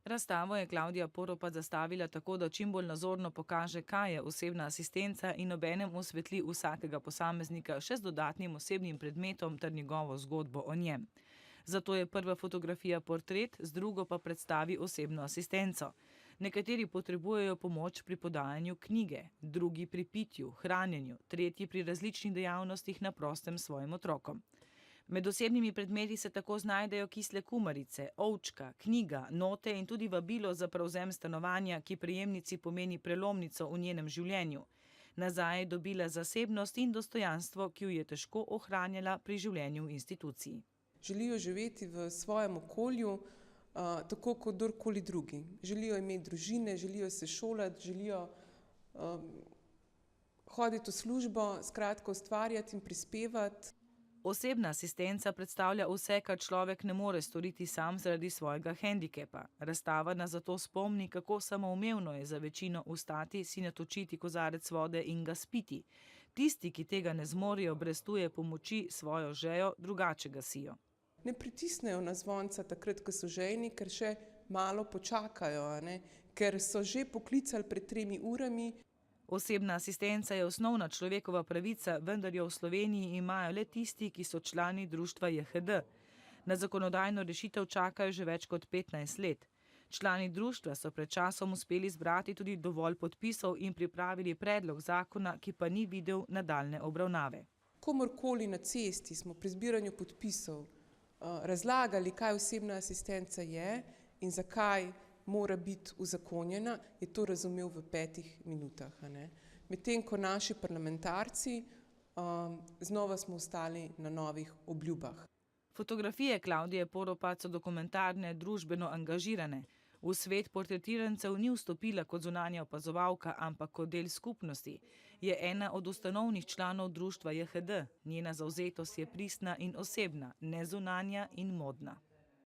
Razstavo je Klavdija Poropat zastavila tako, da čim bolj nazorno pokaže, kaj je osebna asistenca in obenem osvetli vsakega posameznika še z dodatnim osebnim predmetom ter njegovo zgodbo o njem. Zato je prva fotografija portret, z drugo pa predstavi osebno asistenco. Nekateri potrebujejo pomoč pri podajanju knjige, drugi pri pitju, hranjenju, tretji pri različnih dejavnostih na prostem svojim otrokom. Med osebnimi predmeti se tako znajdejo kisle kumarice, ovčka, knjiga, note in tudi vabilo za prevzem stanovanja, ki prejemnici pomeni prelomnico v njenem življenju. Nazaj je dobila zasebnost in dostojanstvo, ki jo je težko ohranjala pri življenju v instituciji. Želijo živeti v svojem okolju, tako kot kdorkoli drugi. Želijo imeti družine, želijo se šolati, želijo hoditi v službo, skratka ustvarjati in prispevati. Osebna asistenca predstavlja vse, kar človek ne more storiti sam zaradi svojega hendikepa. Razstava nas zato spomni, kako samoumevno je za večino vstati, si natočiti kozarec vode in ga spiti. Tisti, ki tega ne zmorejo brez tuje pomoči, svojo žejo drugače gasijo. Ne pritisnejo na zvonca takrat, ko so žejni, ker še malo počakajo, ker so že poklicali pred 3 urami. Osebna asistenca je osnovna človekova pravica, vendar jo v Sloveniji imajo le tisti, ki so člani društva JHD. Na zakonodajno rešitev čakajo že več kot 15 let. Člani društva so pred časom uspeli zbrati tudi dovolj podpisov in pripravili predlog zakona, ki pa ni videl nadaljnje obravnave. Komorkoli na cesti smo pri zbiranju podpisov razlagali, kaj osebna asistenca je in zakaj mora biti uzakonjena, je to razumel v 5 minutah. Medtem ko naši parlamentarci znova smo ostali na novih obljubah. Fotografije Klavdije Poropat so dokumentarne, družbeno angažirane. V svet portretirancev ni vstopila kot zunanja opazovalka, ampak kot del skupnosti. Je ena od ustanovnih članov društva JHD. Njena zavzetost je pristna in osebna, ne zunanja in modna.